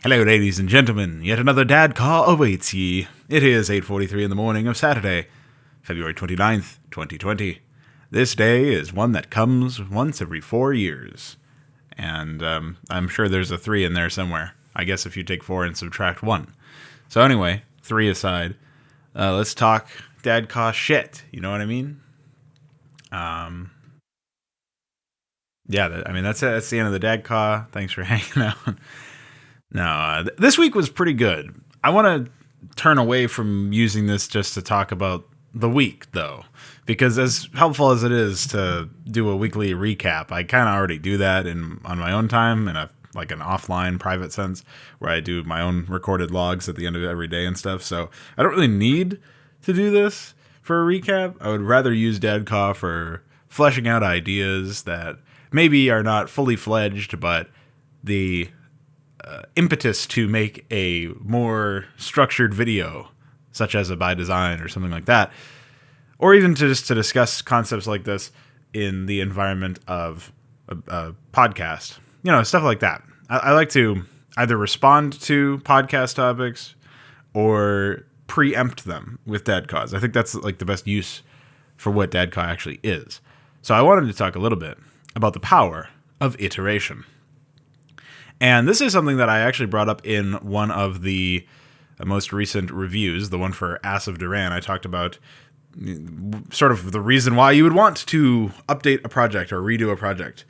Hello, ladies and gentlemen. Yet another DADCAW awaits ye. It is 8:43 in the morning of Saturday, February 29th, 2020. This day is one that comes once every 4 years. And I'm sure there's a 3 in there somewhere. I guess if you take 4 and subtract 1. So anyway, 3 aside, let's talk DADCAW shit. You know what I mean? That's it. That's the end of the DADCAW. Thanks for hanging out. No, this week was pretty good. I want to turn away from using this just to talk about the week, though, because as helpful as it is to do a weekly recap, I kind of already do that on my own time in an offline private sense, where I do my own recorded logs at the end of every day and stuff. So I don't really need to do this for a recap. I would rather use DADCAW for fleshing out ideas that maybe are not fully fledged, but the impetus to make a more structured video, such as a by design or something like that, or even to discuss concepts like this in the environment of a podcast, stuff like that. I like to either respond to podcast topics or preempt them with DADCAWs. I think that's like the best use for what DADCAW actually is. So I wanted to talk a little bit about the power of iteration. And this is something that I actually brought up in one of the most recent reviews, the one for Ass of Duran. I talked about sort of the reason why you would want to update a project or redo a project.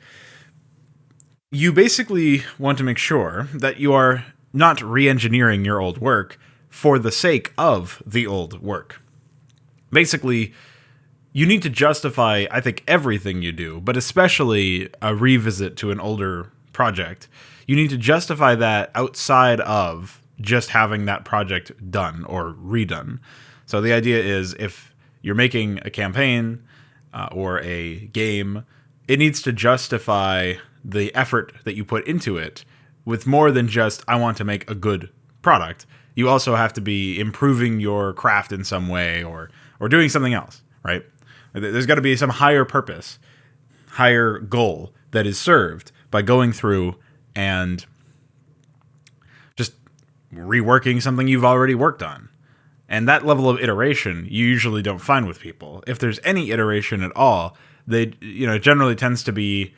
You basically want to make sure that you are not re-engineering your old work for the sake of the old work. Basically, you need to justify, I think, everything you do, but especially a revisit to an older project. You need to justify that outside of just having that project done or redone. So the idea is, if you're making a campaign or a game, it needs to justify the effort that you put into it with more than just, I want to make a good product. You also have to be improving your craft in some way or doing something else, right? There's got to be some higher purpose, higher goal that is served by going through and just reworking something you've already worked on. And that level of iteration you usually don't find with people. If there's any iteration at all, it generally tends to be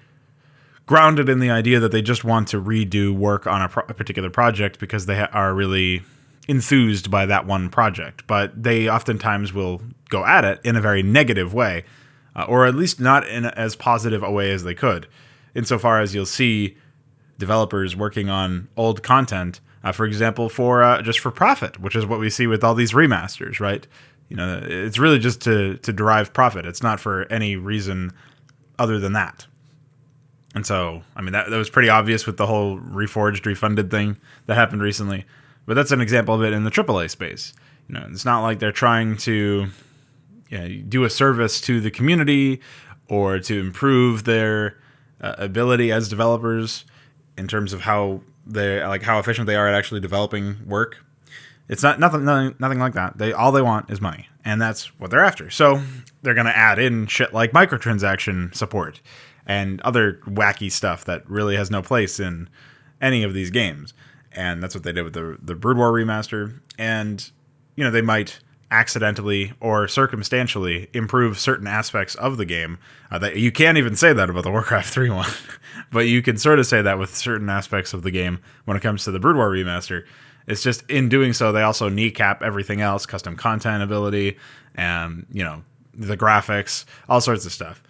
grounded in the idea that they just want to redo work on a particular project because they are really enthused by that one project. But they oftentimes will go at it in a very negative way, or at least not in as positive a way as they could. Insofar as you'll see developers working on old content, for example, just for profit, which is what we see with all these remasters, right? It's really just to derive profit. It's not for any reason other than that. And so, that was pretty obvious with the whole Reforged refunded thing that happened recently. But that's an example of it in the AAA space. It's not like they're trying to do a service to the community or to improve their ability as developers in terms of how efficient they are at actually developing work. It's nothing like that. All they want is money, and that's what they're after. So they're going to add in shit like microtransaction support and other wacky stuff that really has no place in any of these games. And that's what they did with the Brood War remaster. And they might accidentally or circumstantially improve certain aspects of the game. That you can't even say that about the Warcraft 3 one, but you can sort of say that with certain aspects of the game when it comes to the Brood War remaster. It's just in doing so, they also kneecap everything else, custom content ability, and the graphics, all sorts of stuff.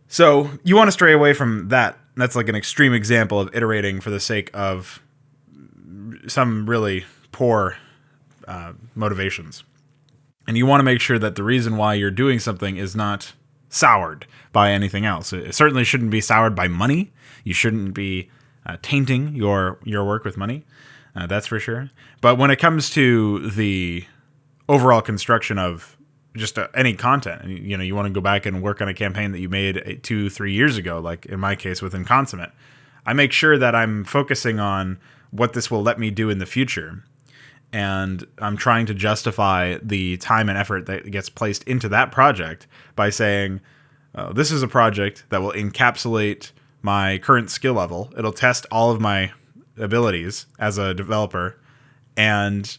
So you want to stray away from that. That's like an extreme example of iterating for the sake of some really poor motivations. And you want to make sure that the reason why you're doing something is not soured by anything else. It certainly shouldn't be soured by money. You shouldn't be tainting your work with money. That's for sure. But when it comes to the overall construction of just any content, you want to go back and work on a campaign that you made 2-3 years ago, like in my case with Inconsummate, I make sure that I'm focusing on what this will let me do in the future. And I'm trying to justify the time and effort that gets placed into that project by saying, this is a project that will encapsulate my current skill level. It'll test all of my abilities as a developer, and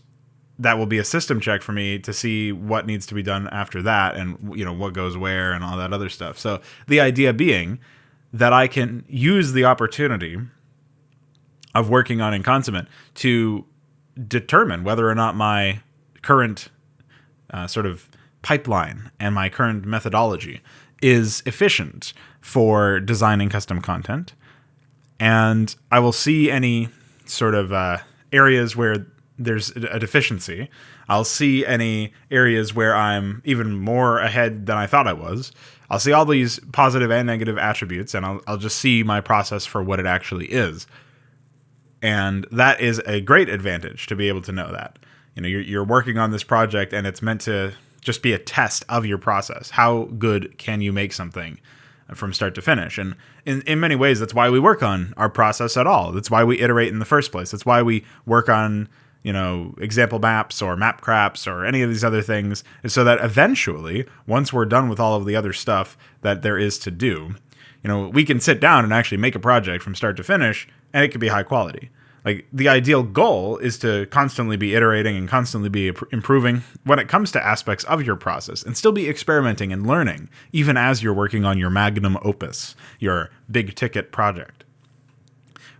that will be a system check for me to see what needs to be done after that, and what goes where and all that other stuff. So the idea being that I can use the opportunity of working on Inconsummate to determine whether or not my current sort of pipeline and my current methodology is efficient for designing custom content. And I will see any sort of areas where there's a deficiency. I'll see any areas where I'm even more ahead than I thought I was. I'll see all these positive and negative attributes, and I'll just see my process for what it actually is. And that is a great advantage to be able to know that. You're working on this project, and it's meant to just be a test of your process. How good can you make something from start to finish? And in many ways, that's why we work on our process at all. That's why we iterate in the first place. That's why we work on example maps or map craps or any of these other things, is so that eventually, once we're done with all of the other stuff that there is to do, we can sit down and actually make a project from start to finish, and it can be high quality. Like, the ideal goal is to constantly be iterating and constantly be improving when it comes to aspects of your process, and still be experimenting and learning, even as you're working on your magnum opus, your big ticket project.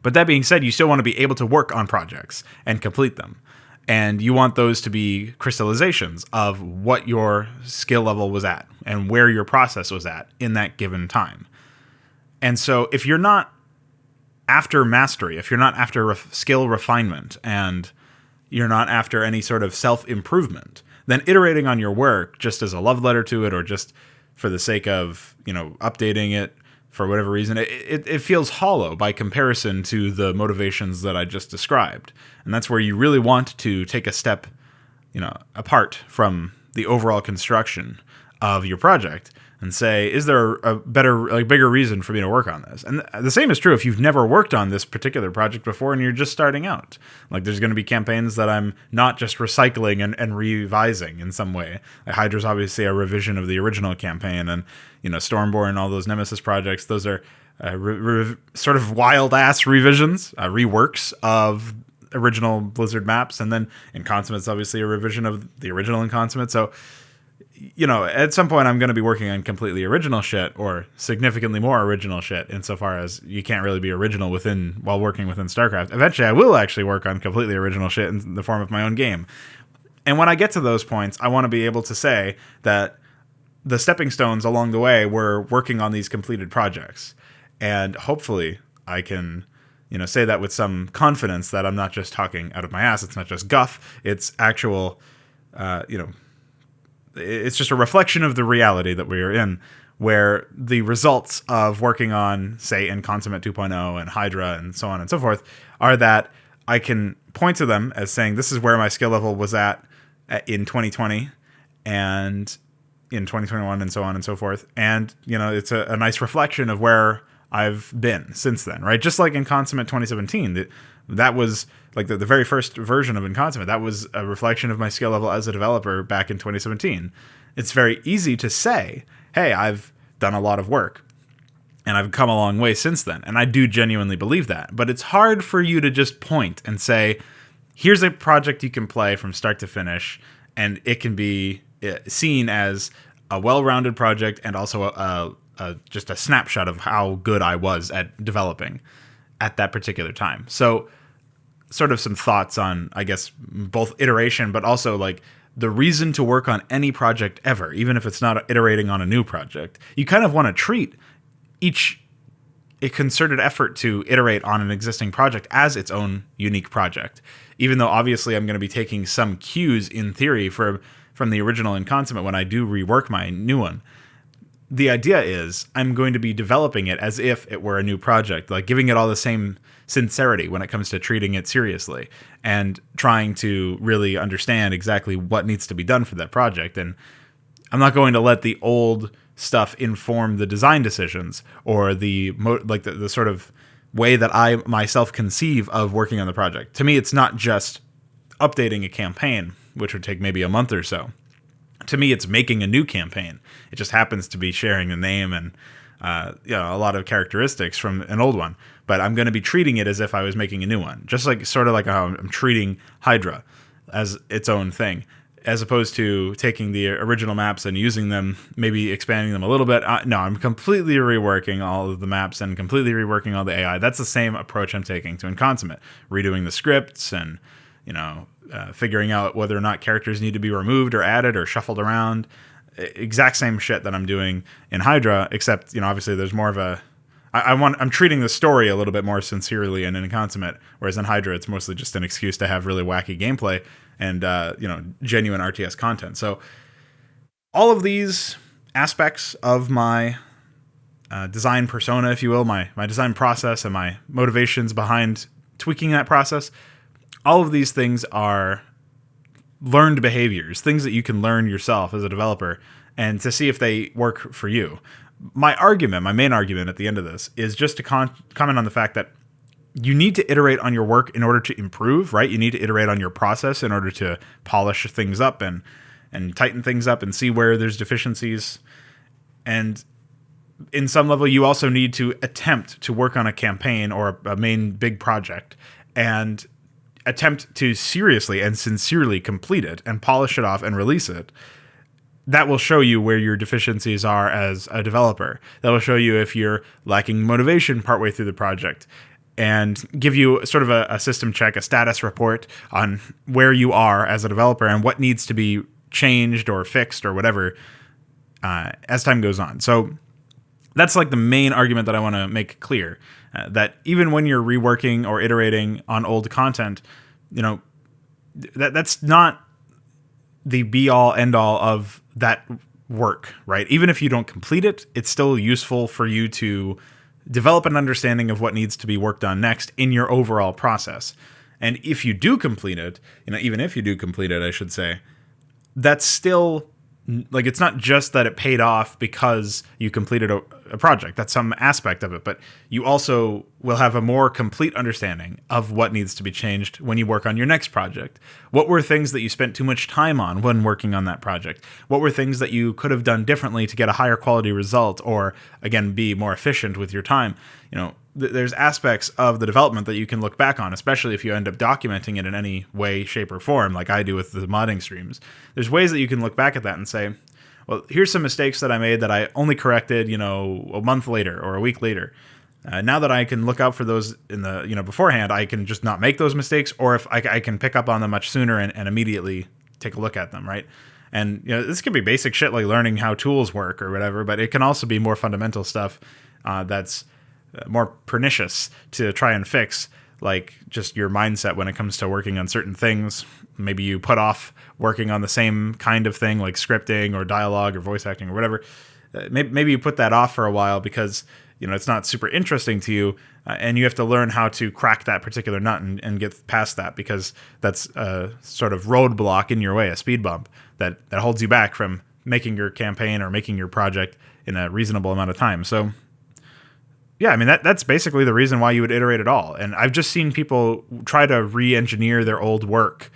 But that being said, you still want to be able to work on projects and complete them. And you want those to be crystallizations of what your skill level was at and where your process was at in that given time. And so if you're not after mastery, if you're not after skill refinement, and you're not after any sort of self-improvement, then iterating on your work just as a love letter to it, or just for the sake of, updating it for whatever reason, it feels hollow by comparison to the motivations that I just described. And that's where you really want to take a step, apart from the overall construction of your project and say, is there a better, bigger reason for me to work on this? And the same is true if you've never worked on this particular project before and you're just starting out. There's going to be campaigns that I'm not just recycling and revising in some way. Hydra's obviously a revision of the original campaign, and Stormborn and all those Nemesis projects, those are sort of wild-ass revisions, reworks of original Blizzard maps. And then Inconsummate's obviously a revision of the original Inconsummate. So, at some point I'm going to be working on completely original shit, or significantly more original shit, insofar as you can't really be original while working within StarCraft. Eventually I will actually work on completely original shit in the form of my own game. And when I get to those points, I want to be able to say that the stepping stones along the way were working on these completed projects. And hopefully I can, say that with some confidence, that I'm not just talking out of my ass. It's not just guff. It's actual, it's just a reflection of the reality that we are in, where the results of working on, say, Inconsummate 2.0 and Hydra and so on and so forth are that I can point to them as saying, this is where my skill level was at in 2020 and in 2021 and so on and so forth. And, it's a nice reflection of where I've been since then, right? Just like Inconsummate 2017, that was like the very first version of Inconsummate. That was a reflection of my skill level as a developer back in 2017. It's very easy to say, hey, I've done a lot of work and I've come a long way since then. And I do genuinely believe that. But it's hard for you to just point and say, here's a project you can play from start to finish, and it can be seen as a well-rounded project and also just a snapshot of how good I was at developing at that particular time. So sort of some thoughts on, I guess, both iteration, but also the reason to work on any project ever, even if it's not iterating on a new project. You kind of want to treat a concerted effort to iterate on an existing project as its own unique project, even though obviously I'm going to be taking some cues in theory from the original Inconsummate when I do rework my new one. The idea is I'm going to be developing it as if it were a new project, giving it all the same sincerity when it comes to treating it seriously and trying to really understand exactly what needs to be done for that project. And I'm not going to let the old stuff inform the design decisions or the sort of way that I myself conceive of working on the project. To me, it's not just updating a campaign, which would take maybe a month or so. To me, it's making a new campaign. It just happens to be sharing the name and a lot of characteristics from an old one, but I'm going to be treating it as if I was making a new one, just like sort of like how I'm treating Hydra as its own thing, as opposed to taking the original maps and using them, maybe expanding them a little bit. No, I'm completely reworking all of the maps and completely reworking all the AI. That's the same approach I'm taking to Inconsummate, redoing the scripts and, figuring out whether or not characters need to be removed or added or shuffled around. Exact same shit that I'm doing in Hydra, except, obviously there's more of a... I'm treating the story a little bit more sincerely in Inconsummate, whereas in Hydra it's mostly just an excuse to have really wacky gameplay and genuine RTS content. So all of these aspects of my design persona, if you will, my design process and my motivations behind tweaking that process, all of these things are learned behaviors, things that you can learn yourself as a developer and to see if they work for you. My main argument at the end of this is just to comment on the fact that you need to iterate on your work in order to improve, right? You need to iterate on your process in order to polish things up and tighten things up and see where there's deficiencies. And in some level, you also need to attempt to work on a campaign or a main big project and attempt to seriously and sincerely complete it and polish it off and release it. That will show you where your deficiencies are as a developer. That will show you if you're lacking motivation partway through the project and give you sort of a system check, a status report on where you are as a developer and what needs to be changed or fixed or whatever as time goes on. So that's like the main argument that I want to make clear, that even when you're reworking or iterating on old content, that's not the be-all, end-all of that work, right? Even if you don't complete it, it's still useful for you to develop an understanding of what needs to be worked on next in your overall process. And if you do complete it, even if you do complete it, I should say, that's still... like, it's not just that it paid off because you completed a project. That's some aspect of it. But you also will have a more complete understanding of what needs to be changed when you work on your next project. What were things that you spent too much time on when working on that project? What were things that you could have done differently to get a higher quality result or, again, be more efficient with your time? There's aspects of the development that you can look back on, especially if you end up documenting it in any way, shape, or form, like I do with the modding streams. There's ways that you can look back at that and say, well, here's some mistakes that I made that I only corrected, a month later or a week later. Now that I can look out for those in the, beforehand, I can just not make those mistakes, or if I can pick up on them much sooner and immediately take a look at them, right? And, this can be basic shit like learning how tools work or whatever, but it can also be more fundamental stuff that's more pernicious to try and fix, like just your mindset when it comes to working on certain things. Maybe you put off working on the same kind of thing like scripting or dialogue or voice acting or whatever. Maybe you put that off for a while because it's not super interesting to you, and you have to learn how to crack that particular nut and get past that, because that's a sort of roadblock in your way, a speed bump that holds you back from making your campaign or making your project in a reasonable amount of time. So yeah, I mean, that's basically the reason why you would iterate at all. And I've just seen people try to re-engineer their old work,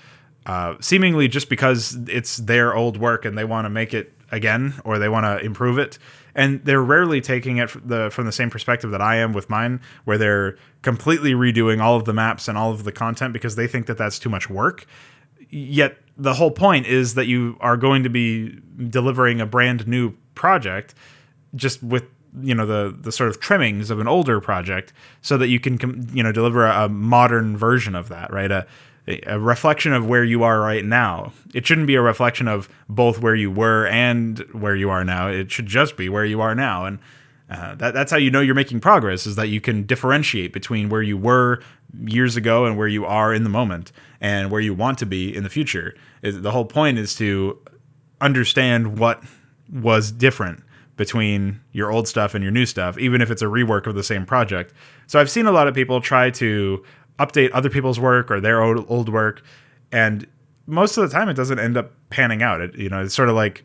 seemingly just because it's their old work and they want to make it again, or they want to improve it. And they're rarely taking it from the same perspective that I am with mine, where they're completely redoing all of the maps and all of the content because they think that that's too much work. Yet the whole point is that you are going to be delivering a brand new project just with the sort of trimmings of an older project, so that you can deliver a modern version of that, right? A reflection of where you are right now. It shouldn't be a reflection of both where you were and where you are now. It should just be where you are now. And that's how you're making progress, is that you can differentiate between where you were years ago and where you are in the moment and where you want to be in the future. The whole point is to understand what was different between your old stuff and your new stuff, even if it's a rework of the same project. So I've seen a lot of people try to update other people's work or their old work, and most of the time it doesn't end up panning out. It's sort of like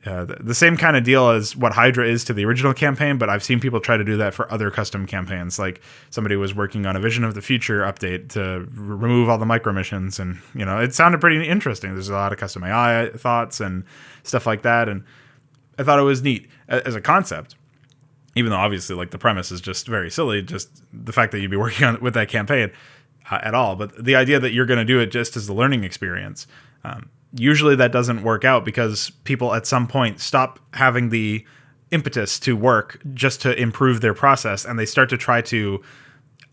the same kind of deal as what Hydra is to the original campaign, but I've seen people try to do that for other custom campaigns. Like somebody was working on a Vision of the Future update to remove all the micro missions, and it sounded pretty interesting. There's a lot of custom AI thoughts and stuff like that, and I thought it was neat as a concept. even though obviously like the premise is just very silly, just the fact that you'd be working on with that campaign at all. But the idea that you're going to do it just as the learning experience, usually that doesn't work out because people at some point stop having the impetus to work just to improve their process, and they start to try to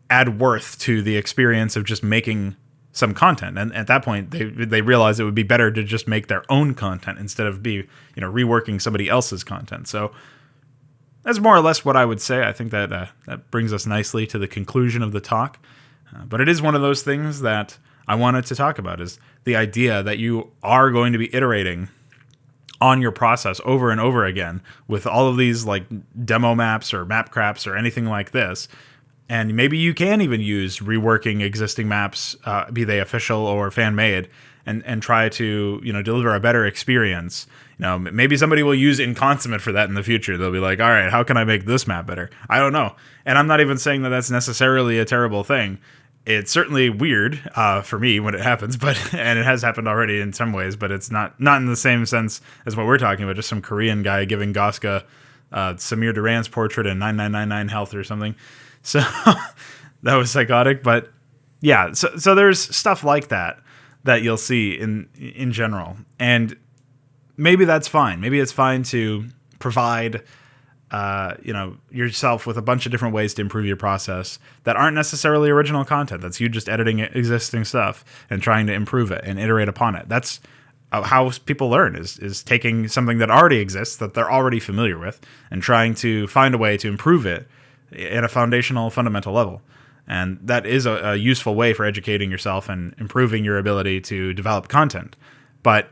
add worth to the experience of just making some content. And at that point, they realize it would be better to just make their own content instead of reworking somebody else's content. So that's more or less what I would say. I think that that brings us nicely to the conclusion of the talk. But it is one of those things that I wanted to talk about, is the idea that you are going to be iterating on your process over and over again with all of these like demo maps or map craps or anything like this. And maybe you can even use reworking existing maps, be they official or fan-made, and try to deliver a better experience. Maybe somebody will use Inconsummate for that in the future. They'll be like, all right, how can I make this map better? I don't know. And I'm not even saying that that's necessarily a terrible thing. It's certainly weird for me when it happens, and it has happened already in some ways, but it's not in the same sense as what we're talking about, just some Korean guy giving Goska Samir Duran's portrait and 9999 health or something. So that was psychotic. But yeah, so there's stuff like that you'll see in general. And maybe that's fine. Maybe it's fine to provide yourself with a bunch of different ways to improve your process that aren't necessarily original content. That's you just editing existing stuff and trying to improve it and iterate upon it. That's how people learn, is taking something that already exists, that they're already familiar with, and trying to find a way to improve it at a fundamental level. And that is a useful way for educating yourself and improving your ability to develop content. But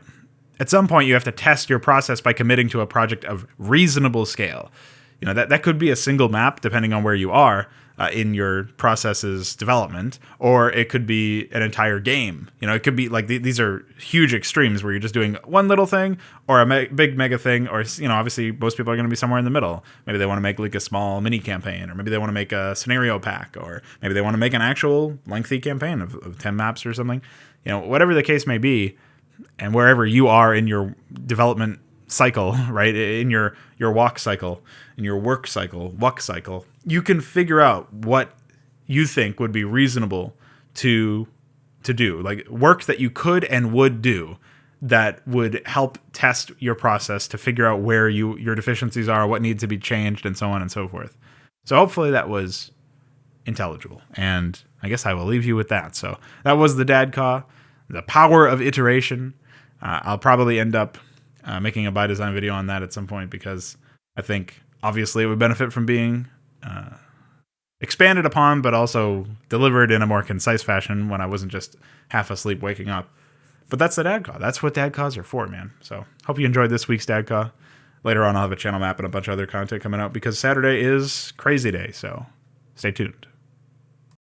at some point, you have to test your process by committing to a project of reasonable scale. That could be a single map, depending on where you are in your process's development, or it could be an entire game. It could be like these are huge extremes where you're just doing one little thing or a big mega thing, or obviously most people are going to be somewhere in the middle. Maybe they want to make like a small mini campaign, or maybe they want to make a scenario pack, or maybe they want to make an actual lengthy campaign of 10 maps or something. Whatever the case may be. And wherever you are in your development cycle, right, in your walk cycle, in your walk cycle, you can figure out what you think would be reasonable to do, like work that you could and would do that would help test your process to figure out where your deficiencies are, what needs to be changed, and so on and so forth. So hopefully that was intelligible, and I guess I will leave you with that. So that was the DADCAW. The power of iteration. I'll probably end up making a by design video on that at some point, because I think obviously it would benefit from being expanded upon, but also delivered in a more concise fashion when I wasn't just half asleep waking up. But that's the DADCAW. That's what DADCAWs are for, man. So hope you enjoyed this week's DADCAW. Later on, I'll have a channel map and a bunch of other content coming out, because Saturday is crazy day. So stay tuned.